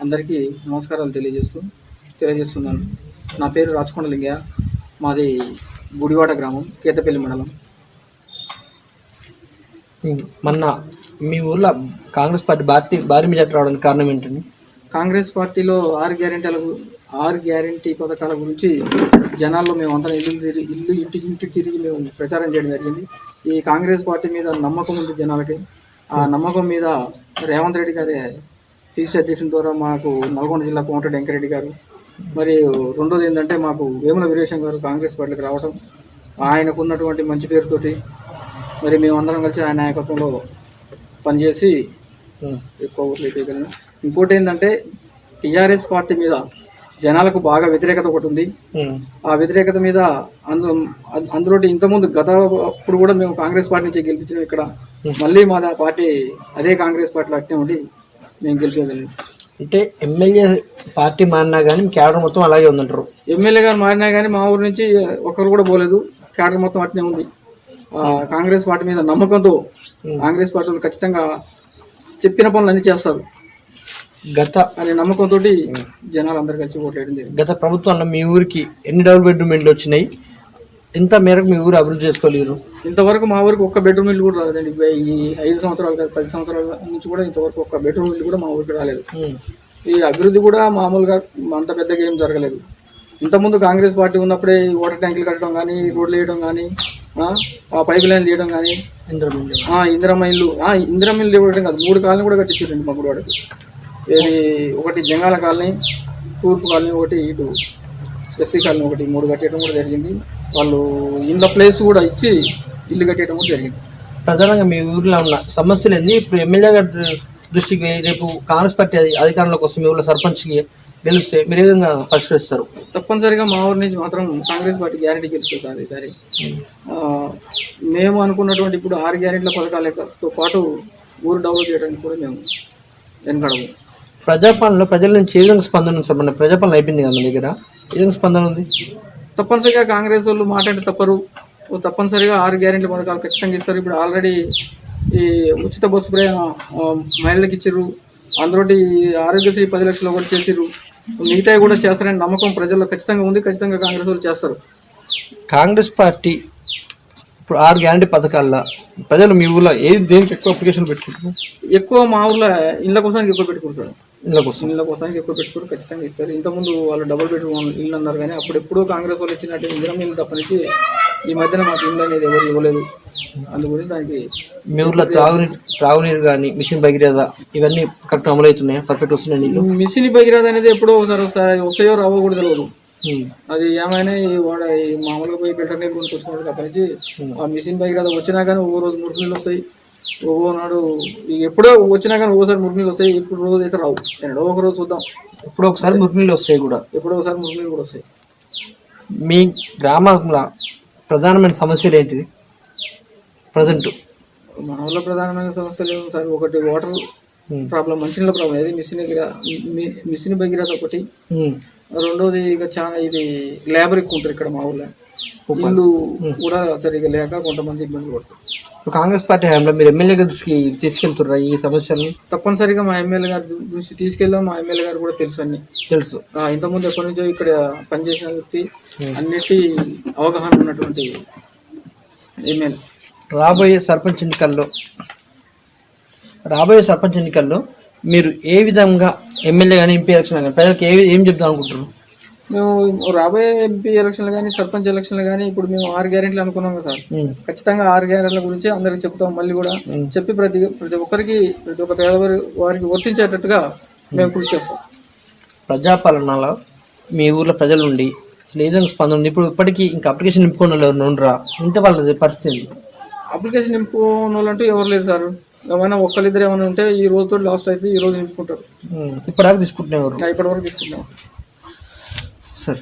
అందరికీ నమస్కారాలు తెలియజేస్తున్నాను. నా పేరు రాచకొండ లింగయ్య. మాది గుడివాడ గ్రామం, కేతపల్లి మండలం. మొన్న మీ ఊర్లో కాంగ్రెస్ పార్టీ భారీ మెజార్టీ రావడానికి కారణం ఏంటండి? కాంగ్రెస్ పార్టీలో 6 గ్యారెంటీ పథకాల గురించి జనాల్లో మేము అంతా ఇల్లు ఇంటికి తిరిగి మేము ప్రచారం చేయడం జరిగింది. ఈ కాంగ్రెస్ పార్టీ మీద నమ్మకం ఉంది జనాలకి. ఆ నమ్మకం మీద రేవంత్ రెడ్డి గారి పిసి అధ్యక్షుని ద్వారా మాకు నల్గొండ జిల్లా కోమటిరెడ్డి వెంకరెడ్డి గారు, మరి రెండోది ఏంటంటే మాకు వేముల వీరేశం గారు కాంగ్రెస్ పార్టీకి రావడం, ఆయనకు ఉన్నటువంటి మంచి పేరుతోటి మరి మేమందరం కలిసి ఆయన నాయకత్వంలో పనిచేసి ఎక్కువ ఓట్లు అయిపోయగలను. ఇంకోటి ఏంటంటే టీఆర్ఎస్ పార్టీ మీద జనాలకు బాగా వ్యతిరేకత ఒకటి ఉంది. ఆ వ్యతిరేకత మీద అందులో ఇంతకుముందు అప్పుడు కూడా మేము కాంగ్రెస్ పార్టీ నుంచి గెలిపించినాం. ఇక్కడ మళ్ళీ మా పార్టీ అదే కాంగ్రెస్ పార్టీలో అట్టే ఉండి మేము గెలిపగలిగాం. అంటే ఎమ్మెల్యే పార్టీ మారినా కానీ క్యాడర్ మొత్తం అలాగే ఉందంటారు? ఎమ్మెల్యే గారు మారినా కానీ మా ఊరి నుంచి ఒకరు కూడా పోలేదు. క్యాడర్ మొత్తం అట్నే ఉంది. కాంగ్రెస్ పార్టీ మీద నమ్మకంతో కాంగ్రెస్ పార్టీ ఖచ్చితంగా చెప్పిన పనులు అన్ని చేస్తారు అనే నమ్మకంతో జనాలు అందరు కలిసి ఓట్లేయడం జరిగింది. గత ప్రభుత్వంలో మీ ఊరికి ఎన్ని డబుల్ బెడ్రూమ్ ఇళ్ళు వచ్చినాయి? ఇంత మేరకు మీ ఊరు అభివృద్ధి చేసుకోలేరు? ఇంతవరకు మా ఊరికి ఒక్క బెడ్రూమ్ ఇల్లు కూడా రాలేదండి. ఈ 5 సంవత్సరాలు 10 సంవత్సరాల నుంచి కూడా ఇంతవరకు ఒక్క బెడ్రూమ్ ఇల్లు కూడా మా ఊరికి రాలేదు. ఈ అభివృద్ధి కూడా మామూలుగా అంత పెద్దగా ఏం జరగలేదు. ఇంతకుముందు కాంగ్రెస్ పార్టీ ఉన్నప్పుడే వాటర్ ట్యాంకులు కట్టడం కానీ, రోడ్లు వేయడం కానీ, పైప్ లైన్ తీయడం కానీ, ఇందిరమ్మ ఇల్లు ఇవ్వడం కాదు, 3 కాలనీ కూడా కట్టించారండి మా గుడివాడకి. ఇది ఒకటి జంగాల కాలనీ, తూర్పు కాలనీ, ఒకటి ఇటు ఎస్సీ కాలనీ, ఒకటి 3 కట్టేయడం కూడా జరిగింది. వాళ్ళు ఇంత ప్లేస్ కూడా ఇచ్చి ఇల్లు కట్టేయడం కూడా జరిగింది. ప్రధానంగా మీ ఊర్లో ఉన్న సమస్యలు ఏంది? ఇప్పుడు ఎమ్మెల్యే గారి దృష్టికి రేపు కాంగ్రెస్ పార్టీ అధికారంలోకి వస్తే మీ ఊళ్ళో సర్పంచ్కి గెలిస్తే మీరు ఏ విధంగా పరిష్కరిస్తారు? తప్పనిసరిగా మా ఊరి నుంచి మాత్రం కాంగ్రెస్ పార్టీ గ్యారెంటీ గెలుస్తుంది సార్. ఈసారి మేము అనుకున్నటువంటి ఇప్పుడు 6 గ్యారెంటీల పథకాలతో పాటు ఊరు డెవలప్ చేయడానికి కూడా మేము వెనకడము. ప్రజాపాలనలో ప్రజల నుంచి ఏ విధంగా స్పందన ఉంది సార్? మన ప్రజాపాలన అయిపోయింది కదా మన దగ్గర, ఏ విధంగా స్పందన ఉంది? తప్పనిసరిగా కాంగ్రెస్ వాళ్ళు మాట్లాడి తప్పరు. తప్పనిసరిగా 6 గ్యారెంటీ పథకాలు ఖచ్చితంగా ఇస్తారు. ఇప్పుడు ఆల్రెడీ ఈ ఉచిత బస్సు ప్రయాణం మహిళలకు ఇచ్చిర్రు. అందులో ఆరోగ్యశ్రీ 10 లక్షలు ఒకటి చేసిర్రు. మిగతాయి కూడా చేస్తారని నమ్మకం ప్రజల్లో ఖచ్చితంగా ఉంది. ఖచ్చితంగా కాంగ్రెస్ వాళ్ళు చేస్తారు. కాంగ్రెస్ పార్టీ ఇప్పుడు 6 గ్యారెంటీ పథకాల్లో ప్రజలు మీ ఊళ్ళో దేనికి ఎక్కువ అప్లికేషన్ పెట్టుకుంటారు? ఎక్కువ మా ఊళ్ళో ఇళ్ళ కోసానికి ఎక్కువ పెట్టుకుంటారు. ఇళ్ళ కోసానికి ఎక్కువ పెట్టుకుని ఖచ్చితంగా ఇస్తారు. ఇంతకుముందు వాళ్ళు డబుల్ బెడ్రూమ్ ఇల్లు అన్నారు కానీ అప్పుడు ఎప్పుడూ కాంగ్రెస్ వాళ్ళు ఇచ్చినట్టు ఇందిరమ్మ ఇల్లు తప్పనిచ్చి ఈ మధ్యన మాకు ఇల్లు అనేది ఎవరు ఇవ్వలేదు. అందుగురించి దానికి మీ ఊర్లో త్రాగునీరు కానీ మిషన్ భగీరథ ఇవన్నీ కరెక్ట్ అమలు అవుతున్నాయా? పర్ఫెక్ట్ వస్తున్నాయి నీళ్ళు? మిషన్ భగీరథ అనేది ఎప్పుడో ఒకసారి వస్తాయో రావో కూడా తెలియదు. అది ఏమైనా మామూలుగా పోయి ఫిల్టర్ నీళ్ళు కొనుక్కొచ్చుకోవడం తప్పనించి ఆ మిషన్ భగీరథ వచ్చినా కానీ ఒక్కో రోజు మురికి నీళ్ళు వస్తాయి, ఒక్కో నాడు ఎప్పుడో వచ్చినా కానీ ఒక్కోసారి మురికి నీళ్ళు వస్తాయి. ఇప్పుడు రోజు అయితే రావు. ఎన్నడో ఒక రోజు చూద్దాం. ఎప్పుడో ఒకసారి మురికి నీళ్ళు వస్తాయి కూడా, ఎప్పుడో ఒకసారి మురికి నీళ్ళు కూడా వస్తాయి. మీ గ్రామంలో ప్రధానమైన సమస్యలు ఏంటిది ప్రజెంట్? మన వల్ల ప్రధానమైన సమస్యలు ఏమి సార్? ఒకటి వాటర్ ప్రాబ్లం, మంచినీళ్ళ ప్రాబ్లం. ఏది మిషన్ భగీరథ ఒకటి. రెండోది ఇక చాలా ఇది లేబర్ ఎక్కువ ఉంటారు ఇక్కడ మా ఊళ్ళో. ఇల్లు కూడా సరిగ్గా లేక కొంతమంది ఇబ్బంది పడుతుంది. కాంగ్రెస్ పార్టీ హయాంలో మీరు ఎమ్మెల్యే గారి దృష్టికి తీసుకెళ్తుర్రా ఈ సమస్యల్ని? తప్పనిసరిగా మా ఎమ్మెల్యే గారి దృష్టి తీసుకెళ్ళాం. మా ఎమ్మెల్యే గారు కూడా తెలుసు. ఇంతకుముందు ఎప్పటి నుంచో ఇక్కడ పనిచేసిన వ్యక్తి, అన్నిటి అవగాహన ఉన్నటువంటి ఎమ్మెల్యే. రాబోయే సర్పంచ్ ఎన్నికల్లో మీరు ఏ విధంగా ఎమ్మెల్యే కానీ ఎంపీ ఎలక్షన్ కానీ ప్రజలకు ఏం చెప్తాం అనుకుంటున్నారు? మేము రాబోయే ఎంపీ ఎలక్షన్లు కానీ సర్పంచ్ ఎలక్షన్లు కానీ ఇప్పుడు మేము 6 గ్యారెంటీలు అనుకున్నాం కదా సార్. ఖచ్చితంగా 6 గ్యారెంటీల గురించి అందరికి చెప్తాం. మళ్ళీ కూడా చెప్పి ప్రతి ఒక్కరికి, ప్రతి ఒక్క పేదవారి వారికి వర్తించేటట్టుగా మేము కృషి చేస్తాం. ప్రజాపాలనలో మీ ఊర్లో ప్రజలు ఉండి అసలు ఏ విధంగా స్పందన ఉంది? ఇప్పుడు ఇప్పటికీ ఇంకా అప్లికేషన్ నింపుకున్న వాళ్ళు ఉండరా? ఉంటే వాళ్ళ పరిస్థితి? అప్లికేషన్ నింపుకున్న వాళ్ళు అంటూ ఎవరు లేరు సార్. ఏమైనా ఒక్కరిద్దరు ఏమైనా ఉంటే ఈ రోజుతో లాస్ట్ అయితే ఈ రోజు నింపుకుంటారు. ఇప్పటివరకు తీసుకుంటున్నారు సరే.